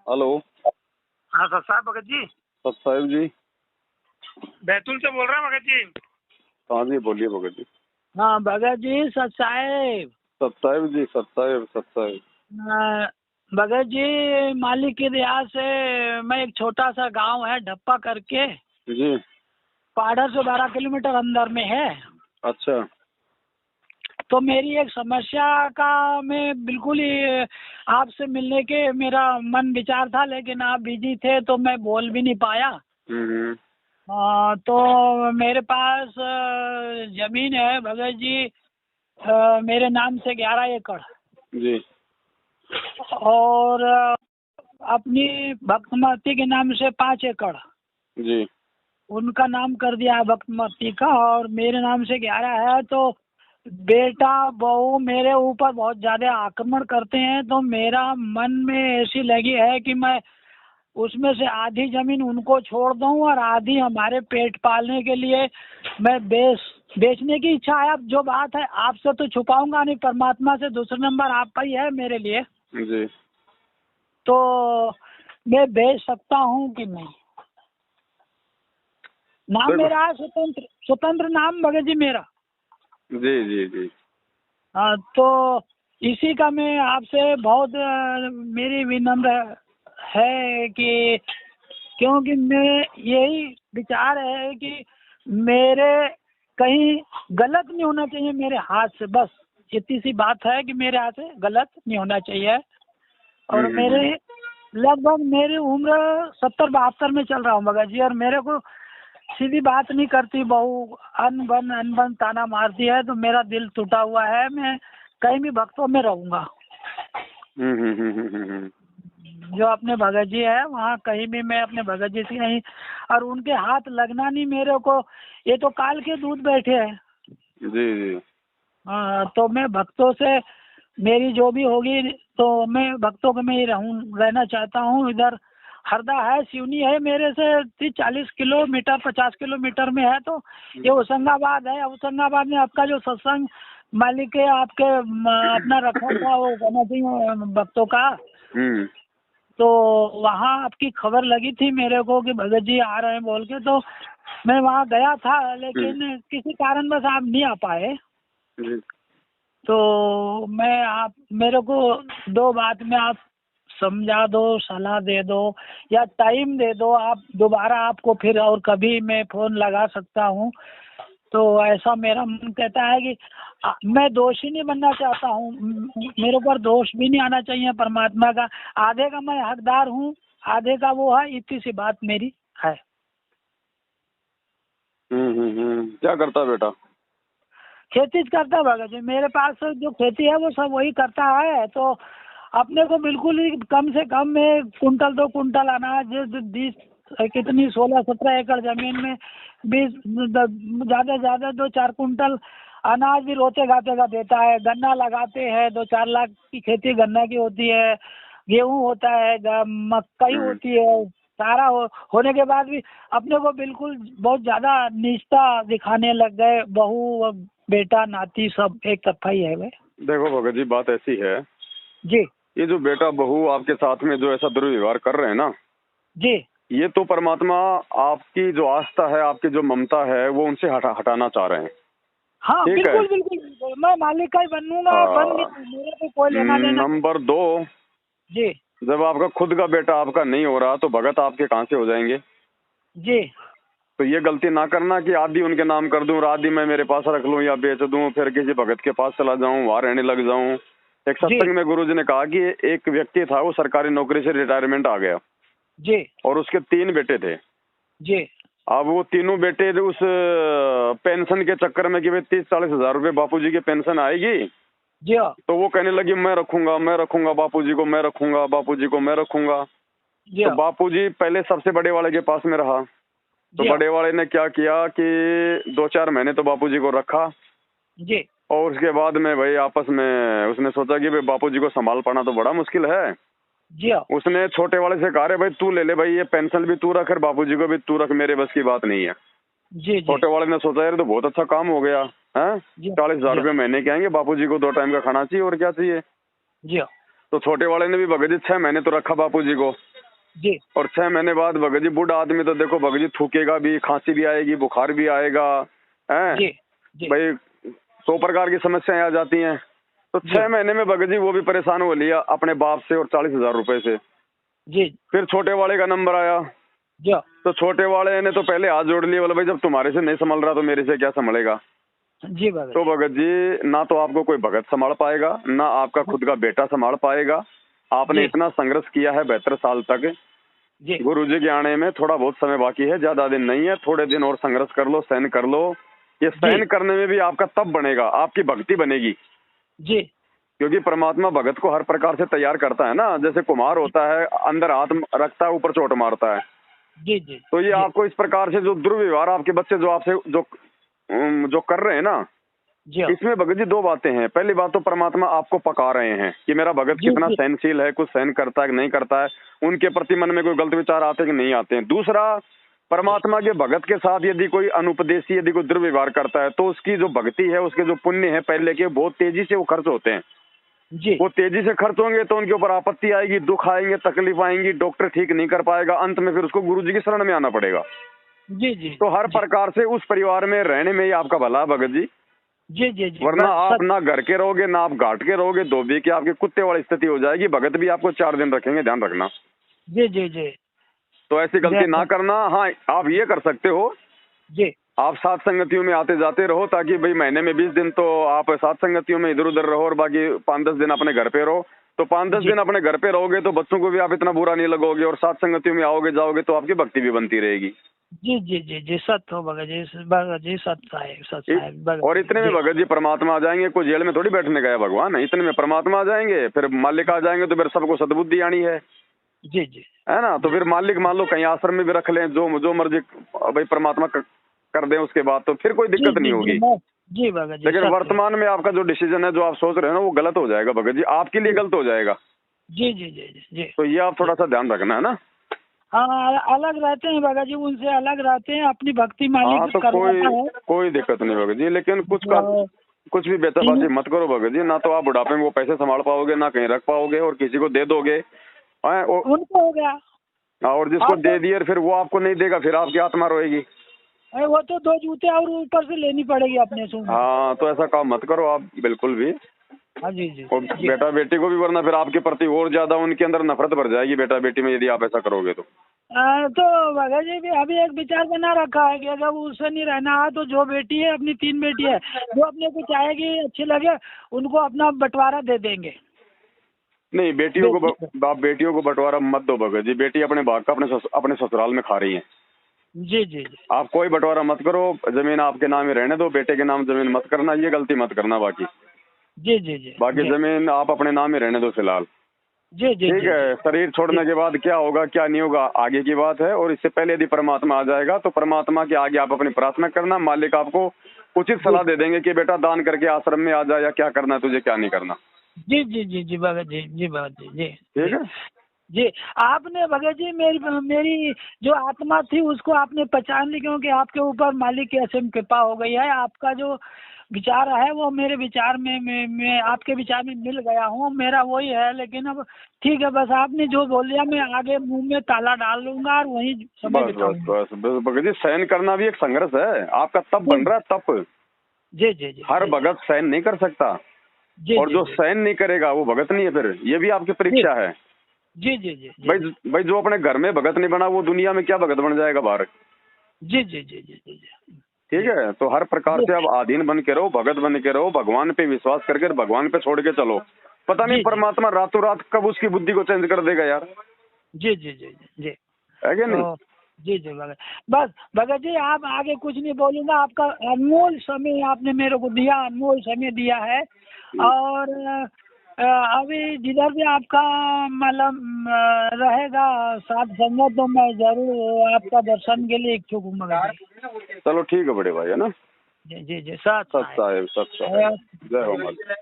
Hello. हाँ sir साहब भगत जी। सत साहिब जी। बैतूल से बोल रहा हूँ भगत जी। हाँ जी, बोलिए भगत जी। हाँ भगत जी सत साहेब। सत साहिब जी, सत साहिब, सत साहिब। भगत जी मालिक की दया से मैं एक छोटा सा गांव है ढप्पा करके, जी। पाड़र से 12 किलोमीटर अंदर में है। अच्छा। तो मेरी एक समस्या का मैं बिल्कुल ही आपसे मिलने के मेरा मन विचार था, लेकिन आप बिजी थे तो मैं बोल भी नहीं पाया। हम्म। तो मेरे पास जमीन है भगत जी, मेरे नाम से 11 एकड़ जी। और अपनी भक्तमती के नाम से 5 एकड़ जी। उनका नाम कर दिया है भक्तमती का, और मेरे नाम से 11 है। तो बेटा बहू मेरे ऊपर बहुत ज्यादा आक्रमण करते हैं, तो मेरा मन में ऐसी लगी है कि मैं उसमें से आधी जमीन उनको छोड़ दूं और आधी हमारे पेट पालने के लिए मैं बेचने की इच्छा है। अब जो बात है आपसे तो छुपाऊंगा नहीं, परमात्मा से दूसरा नंबर आपका ही है मेरे लिए। जी। तो मैं बेच सकता हूँ कि नहीं? नाम मेरा है स्वतंत्र, स्वतंत्र नाम भगत जी मेरा। जी जी जी। हाँ, तो इसी का मैं आपसे बहुत मेरी विनम्र है कि, क्योंकि मैं यही विचार है कि मेरे कहीं गलत नहीं होना चाहिए मेरे हाथ से, बस इतनी सी बात है कि मेरे हाथ से गलत नहीं होना चाहिए। और मेरे लगभग मेरी उम्र 70-72 में चल रहा हूँ भगत जी, और मेरे को सीधी बात नहीं करती बहू, अनबन ताना मारती है, तो मेरा दिल टूटा हुआ है। मैं कहीं भी भक्तों में रहूंगा। जो अपने भगत जी है वहाँ कहीं भी मैं अपने भगत जी से नहीं, और उनके हाथ लगना नहीं मेरे को। ये तो काल के दूध बैठे हैं। जी जी। हाँ, तो मैं भक्तों से मेरी जो भी होगी तो मैं भक्तों के में ही रहना चाहता हूँ। इधर हरदा है, सिवनी है, मेरे से 30-40 किलोमीटर 50 किलोमीटर में है। तो ये होशंगाबाद है। होशंगाबाद में आपका जो सत्संग मालिक है आपके अपना रखा था वो गाना सिंह भक्तों का, तो वहाँ आपकी खबर लगी थी मेरे को कि भगत जी आ रहे हैं बोल के, तो मैं वहाँ गया था, लेकिन किसी कारणवश आप नहीं आ पाए। तो मैं आप मेरे को 2 बात में आप समझा दो, सलाह दे दो या टाइम दे दो। आप दोबारा आपको फिर और कभी मैं फ़ोन लगा सकता हूँ। तो ऐसा मेरा मन कहता है कि मैं दोषी नहीं बनना चाहता हूँ, मेरे ऊपर दोष भी नहीं आना चाहिए परमात्मा का। आधे का मैं हकदार हूँ, आधे का वो है, इतनी सी बात मेरी है। क्या करता बेटा? खेती करता है भगत जी, मेरे पास जो खेती है वो सब वही करता है। तो अपने को बिल्कुल ही कम से कम में कुंटल 2 कुंटल अनाज, 16-17 एकड़ जमीन में 20 ज़्यादा ज़्यादा 2-4 कुंटल अनाज भी रोते गाते का देता है। गन्ना लगाते हैं, 2-4 लाख की खेती गन्ना की होती है, गेहूँ होता है, मकई होती है। सारा होने के बाद भी अपने को बिल्कुल बहुत ज़्यादा निष्ठा दिखाने लग गए। बहू बेटा नाती सब एक तरफा ही है। वे देखो भगत जी, बात ऐसी है जी, ये जो बेटा बहू आपके साथ में जो ऐसा दुर्व्यवहार कर रहे हैं ना जी, ये तो परमात्मा आपकी जो आस्था है, आपकी जो ममता है वो उनसे हटाना चाह रहे हैं। हाँ ठीक है। बिल्कुल बिल्कुल, मैं मालिक का ही बनूंगा, बन मेरे को कोई लेना देना। नंबर 2, जी जब आपका खुद का बेटा आपका नहीं हो रहा तो भगत आपके कहाँ से हो जाएंगे? जी तो ये गलती ना करना कि आधी उनके नाम कर दूं और आधी मैं मेरे पास रख लूं या बेच दूं, फिर किसी भगत के पास चला जाऊं, वहां रहने लग जाऊं। एक जी सत्संग में गुरुजी ने कहा कि एक व्यक्ति था, वो सरकारी नौकरी से रिटायरमेंट आ गया जी और उसके 3 बेटे थे। जी अब वो तीनों बेटे उस पेंशन के चक्कर में कि भाई 30-40 हजार रुपये बापूजी की पेंशन आएगी, जी हाँ, तो वो कहने लगी मैं रखूंगा बापूजी को, मैं रखूंगा बापूजी को, मैं रखूंगा। जी तो हाँ, बापूजी पहले सबसे बड़े वाले के पास में रहा। तो जी हाँ, बड़े वाले ने क्या किया कि 2-4 महीने तो बापूजी को रखा जी और उसके बाद में भाई आपस में उसने सोचा कि भाई बापूजी को संभाल पाना तो बड़ा मुश्किल है। जी हाँ, उसने छोटे वाले से कहा, भाई तू ले ले भाई, ये पेंशन भी तू रख और बापूजी को भी तू रख, मेरे बस की बात नहीं है। जी जी छोटे वाले ने सोचा यार तो बहुत अच्छा काम हो गया है, जी 40,000 रुपये महीने के आएंगे, बापूजी को 2 टाइम का खाना चाहिए और क्या चाहिए। जी हाँ, तो छोटे वाले ने भी भगत जी 6 महीने तो रखा बापूजी को। जी और 6 महीने बाद भगत जी बूढ़ा आदमी तो देखो भगत जी थूकेगा भी, खांसी भी आएगी, बुखार भी आएगा, हैं जी जी भाई 100 प्रकार की समस्याएं आ जाती हैं। तो जी 6 महीने में भगत जी वो भी परेशान हो लिया अपने बाप से और 40,000 रुपए से। जी फिर छोटे वाले का नंबर आया, जो तो छोटे वाले ने तो पहले हाथ जोड़ लिए, बोला भाई जब तुम्हारे से नहीं संभल रहा तो मेरे से क्या संभलेगा। जी भगत तो भगत जी ना तो आपको कोई भगत संभाल पाएगा, ना आपका खुद का बेटा संभाल पाएगा। आपने जी इतना संघर्ष किया है 72 साल तक, जी गुरु जी के आने में थोड़ा बहुत समय बाकी है, ज्यादा दिन नहीं है, थोड़े दिन और संघर्ष कर लो, सहन कर लो। ये सहन करने में भी आपका तब बनेगा, आपकी भक्ति बनेगी। जी क्योंकि परमात्मा भगत को हर प्रकार से तैयार करता है ना, जैसे कुम्हार होता है, अंदर हाथ रखता है, ऊपर चोट मारता है। जी जी तो ये जी आपको इस प्रकार से जो दुर्व्यवहार आपके बच्चे जो आपसे जो कर रहे हैं ना, जी इसमें भगत जी 2 बातें हैं। पहली बात तो परमात्मा आपको पका रहे हैं कि मेरा भगत जी कितना जी सहनशील है, कुछ सहन करता है कि नहीं करता है, उनके प्रति मन में कोई गलत विचार आते हैं कि नहीं आते हैं। दूसरा, परमात्मा के भगत के साथ यदि कोई अनुपदेशी यदि कोई दुर्व्यवहार करता है तो उसकी जो भक्ति है, उसके जो पुण्य है पहले के, बहुत तेजी से वो खर्च होते हैं। जी वो तेजी से खर्च होंगे तो उनके ऊपर आपत्ति आएगी, दुख आएंगे, तकलीफ आएंगी, डॉक्टर ठीक नहीं कर पाएगा, अंत में फिर उसको गुरु जी की शरण में आना पड़ेगा। जी जी तो हर जी प्रकार से उस परिवार में रहने में ही आपका भला है भगत जी। जी जी जी वरना बस आप ना घर के रहोगे, ना आप घाट के रहोगे, धोबी की आपके कुत्ते वाली स्थिति हो जाएगी। भगत भी आपको 4 दिन रखेंगे, ध्यान रखना। जी जी जी तो ऐसी गलती ना करना। हाँ, आप ये कर सकते हो, जी आप सात संगतियों में आते जाते रहो, ताकि भाई महीने में 20 दिन तो आप सात संगतियों में इधर उधर रहो और बाकी 5-10 दिन अपने घर पे रहो। तो 5-10 जी दिन अपने घर पे रहोगे तो बच्चों को भी आप इतना बुरा नहीं लगोगे, और सात संगतियों में आओगे जाओगे तो आपकी भक्ति भी बनती रहेगी। जी जी जी जी सत्य हो भगत जी सत्य साहेब भगत और इतने में जी भगत जी परमात्मा आ जाएंगे। कोई जेल में थोड़ी बैठने गया भगवान, इतने में परमात्मा आ जाएंगे, फिर मालिक आ जाएंगे, तो फिर सबको सद्बुद्धि आनी है जी जी ना। तो फिर मालिक मान लो कहीं आश्रम में भी रख लें, जो मर्जी भाई परमात्मा कर दें, उसके बाद तो फिर कोई जी दिक्कत नहीं जी होगी। जी भगत जी लेकिन सत्य वर्तमान में आपका जो डिसीजन है, जो आप सोच रहे हैं ना, वो गलत हो जाएगा भगत जी, आपके लिए गलत हो जाएगा। जी जी जी जी जी तो ये आप थोड़ा सा ध्यान रखना है ना। हाँ अलग रहते हैं भगत जी, उनसे अलग रहते हैं, अपनी भक्ति हाँ, मालिक तो करवाता है। कोई दिक्कत नहीं भगत जी, लेकिन तो कुछ भी बेतबाजी मत करो भगत जी। ना तो आप बुढ़ापे में वो पैसे संभाल पाओगे, ना कहीं रख पाओगे, और किसी को दे दोगे उनको हो गया, और जिसको आप दे दिए फिर वो आपको नहीं देगा, फिर आपकी आत्मा रोएगी। वो तो 2 जूते और ऊपर से लेनी पड़ेगी अपने से। हाँ, तो ऐसा काम मत करो आप बिल्कुल भी। हाँ जी जी और जी बेटा बेटी को भी, वरना फिर आपके प्रति और ज्यादा उनके अंदर नफरत भर जाएगी बेटा बेटी में, यदि आप ऐसा करोगे तो। तो भगत जी भी अभी एक विचार बना रखा है कि अगर उससे नहीं रहना है तो जो बेटी है, अपनी 3 बेटी है, जो अपने को चाहेगी अच्छी लगे उनको अपना बंटवारा दे देंगे। नहीं, आप बेटियों को बंटवारा मत दो भगत जी। बेटी अपने भाग का अपने ससुराल में खा रही है। जी जी जी आप कोई बंटवारा मत करो, जमीन आपके नाम ही रहने दो, बेटे के नाम जमीन मत करना, ये गलती मत करना। बाकी जी जी जी बाकी जी जमीन आप अपने नाम ही रहने दो फिलहाल। जी जी ठीक है, शरीर छोड़ने के बाद क्या होगा क्या नहीं होगा आगे की बात है। और इससे पहले यदि परमात्मा आ जाएगा तो परमात्मा के आगे आप अपनी प्रार्थना करना, मालिक आपको उचित सलाह दे देंगे कि बेटा दान करके आश्रम में आ जा, या क्या करना है तुझे क्या नहीं करना। जी जी जी जी भगत जी भगत जी ठीक है जी। आपने भगत जी मेरी जो आत्मा थी उसको आपने पहचान ली, क्योंकि आपके ऊपर मालिक की असीम कृपा हो गई है। आपका जो विचार है वो मेरे विचार में मैं आपके विचार में मिल गया हूँ, मेरा वही है। लेकिन अब ठीक है, बस आपने जो बोल दिया मैं आगे मुंह में ताला डाल लूंगा और वही समय बिताऊंगा। बस भगत जी, सहन करना भी एक संघर्ष है। आपका तप बन रहा है, तप। जी जी जी हर भगत सहन नहीं कर सकता, जी और जो सहन नहीं करेगा वो भगत नहीं है। फिर ये भी आपकी परीक्षा है। जी जी जी भाई जो अपने घर में भगत नहीं बना वो दुनिया में क्या भगत बन जाएगा बाहर। जी जी जी जी जी ठीक है, तो हर प्रकार से आप आधीन बन के रहो, भगत बन के रहो, भगवान पे विश्वास करके भगवान पे छोड़ के चलो। पता नहीं परमात्मा रातों रात कब उसकी बुद्धि को चेंज कर देगा यार। जी जी जी जी है क्या नहीं? जी जी भगत, बस भगत जी आप आगे कुछ नहीं बोलूंगा। आपका अनमोल समय आपने मेरे को दिया, अनमोल समय दिया है। और अभी जिधर भी आपका मतलब रहेगा साथ संगत, तो मैं जरूर आपका दर्शन के लिए इच्छुक हूँ भगत जी। चलो ठीक है बड़े भाई, है ना। जी जी जी सत सत साहेब, जय हो मालिक।